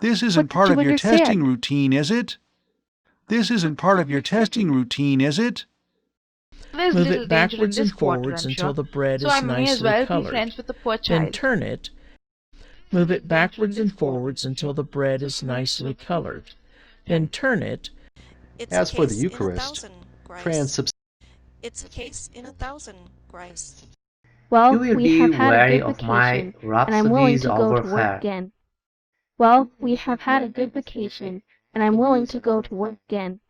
This isn't What part did of you your testing understand? routine, is it? This isn't part of your testing routine, is it? There's Move little it danger in backwards this and quarter, forwards I'm until sure, the bread so I is may as nicely well be colored. friends with the poor Then child. turn it. Move it backwards and forwards until the bread is nicely colored. Then turn it. As for the Eucharist, transubstantiation. Well, You will we be have had a weary good of my vacation, and I'm willing rhapsodies to go over to work her. again. Well, we have had a good vacation, and I'm willing to go to work again.